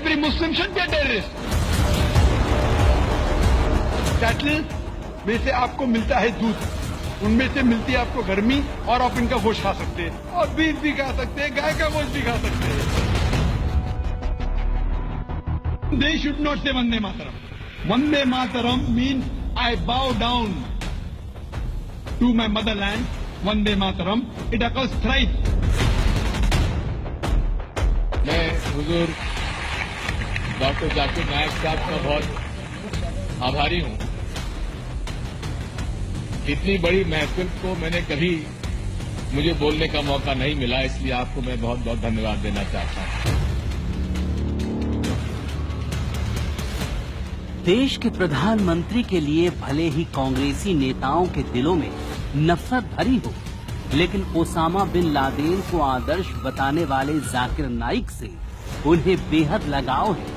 Every Muslim should be a terrorist. Cattle में से आपको मिलता है दूध, उनमें से मिलती है आपको गर्मी, और आप इनका गोश्त खा सकते हैं, और बीफ भी खा सकते हैं, गाय का गोश्त भी खा सकते हैं. They should not say Vande Mataram. Vande Mataram means I bow down to my motherland. Vande Mataram. It occurs thrice. मैं हुजूर डॉक्टर जाकिर नायक साहब का बहुत आभारी हूं. इतनी बड़ी महफिल को मैंने कभी मुझे बोलने का मौका नहीं मिला, इसलिए आपको मैं बहुत बहुत धन्यवाद देना चाहता हूं. देश के प्रधानमंत्री के लिए भले ही कांग्रेसी नेताओं के दिलों में नफरत भरी हो, लेकिन ओसामा बिन लादेन को आदर्श बताने वाले जाकिर नाइक से उन्हें बेहद लगाव है.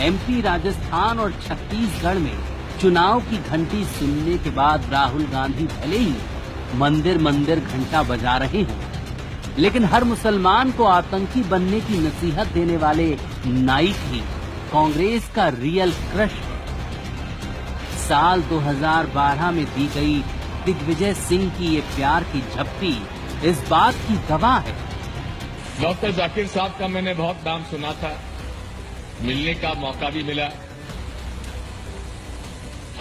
एमपी, राजस्थान और छत्तीसगढ़ में चुनाव की घंटी सुनने के बाद राहुल गांधी भले ही मंदिर मंदिर घंटा बजा रहे हों, लेकिन हर मुसलमान को आतंकी बनने की नसीहत देने वाले नाइक ही कांग्रेस का रियल क्रश है. साल 2012 में दी गई दिग्विजय सिंह की ये प्यार की झप्पी इस बात की गवाह है. डॉक्टर जाकिर साहब का मैंने बहुत नाम सुना था, मिलने का मौका भी मिला,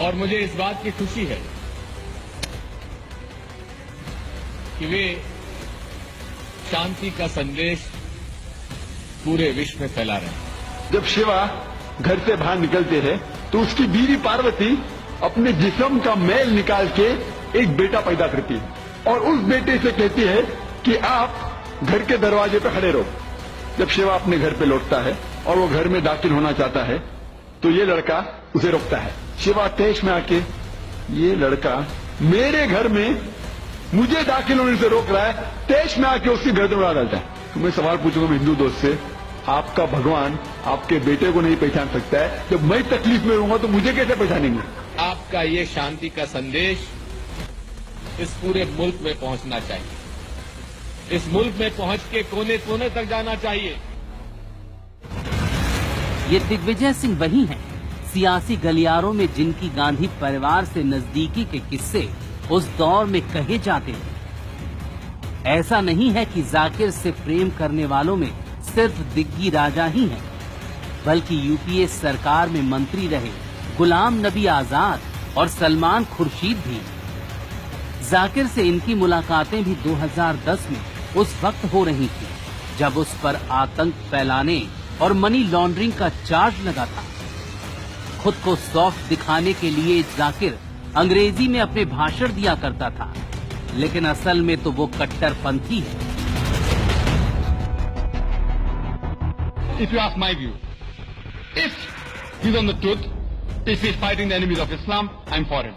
और मुझे इस बात की खुशी है कि वे शांति का संदेश पूरे विश्व में फैला रहे हैं. जब शिवा घर से बाहर निकलते हैं तो उसकी बीवी पार्वती अपने जिस्म का मैल निकाल के एक बेटा पैदा करती है, और उस बेटे से कहती है कि आप घर के दरवाजे पर खड़े रहो. जब शिवा अपने घर पे लौटता है और वो घर में दाखिल होना चाहता है तो ये लड़का उसे रोकता है. शिवा तेज में आके, ये लड़का मेरे घर में मुझे दाखिल होने से रोक रहा है, तेज में आके उसकी गर्दन उड़ा डालता है. तो मैं सवाल पूछूंगा हिंदू दोस्त से, आपका भगवान आपके बेटे को नहीं पहचान सकता है, जब मैं तकलीफ में रहूंगा तो मुझे कैसे पहचानेंगे? आपका ये शांति का संदेश इस पूरे मुल्क में पहुंचना चाहिए. इस मुल्क में पहुंच के कोने कोने तक जाना चाहिए. ये दिग्विजय सिंह वही हैं, सियासी गलियारों में जिनकी गांधी परिवार से नजदीकी के किस्से उस दौर में कहे जाते थे. ऐसा नहीं है कि जाकिर से प्रेम करने वालों में सिर्फ दिग्गी राजा ही हैं, बल्कि यूपीए सरकार में मंत्री रहे गुलाम नबी आजाद और सलमान खुर्शीद भी. जाकिर से इनकी मुलाकातें भी 2010 में उस वक्त हो रही थी जब उस पर आतंक फैलाने और मनी लॉन्ड्रिंग का चार्ज लगा था. खुद को सॉफ्ट दिखाने के लिए जाकिर अंग्रेजी में अपने भाषण दिया करता था, लेकिन असल में तो वो कट्टरपंथी है. If you ask my view, if he's on the truth, if he's fighting the enemies of Islam, I'm for him.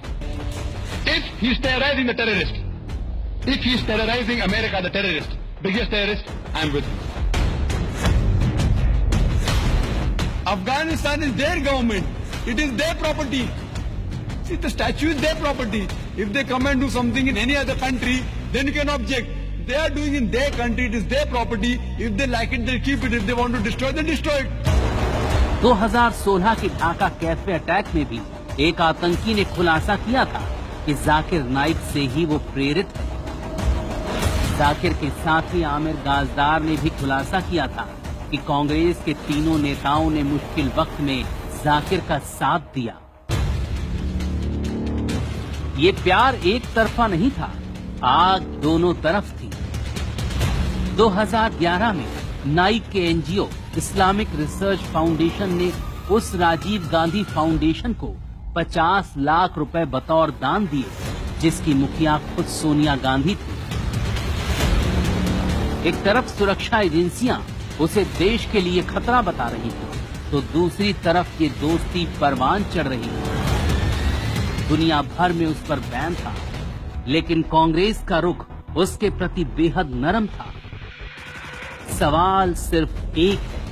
If he's terrorizing the terrorist, if he's terrorizing America, the terrorist, biggest terrorist, I'm with him. Afghanistan is their government. It is their property. See, the statue is their property. If they come and do something in any other country, then you can object. They are doing in their country, it is their property. If they like it, they'll keep it. If they want to destroy it, then destroy it. 2016 के Dhaka cafe attack में भी एक आतंकी ने खुलासा किया था कि जाकिर नाइक से ही वो प्रेरित है. जाकिर के साथी आमिर गाजदार ने भी खुलासा किया था कि कांग्रेस के तीनों नेताओं ने मुश्किल वक्त में जाकिर का साथ दिया. ये प्यार एक तरफा नहीं था, आग दोनों तरफ थी. 2011 में नाइक के एनजीओ इस्लामिक रिसर्च फाउंडेशन ने उस राजीव गांधी फाउंडेशन को 50 लाख रुपए बतौर दान दिए, जिसकी मुखिया खुद सोनिया गांधी थी. एक तरफ सुरक्षा एजेंसियां उसे देश के लिए खतरा बता रही थी, तो दूसरी तरफ ये दोस्ती परवान चढ़ रही थी. दुनिया भर में उस पर बैन था, लेकिन कांग्रेस का रुख उसके प्रति बेहद नरम था. सवाल सिर्फ एक है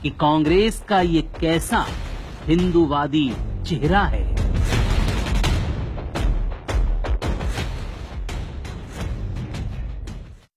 कि कांग्रेस का ये कैसा हिंदूवादी चेहरा है.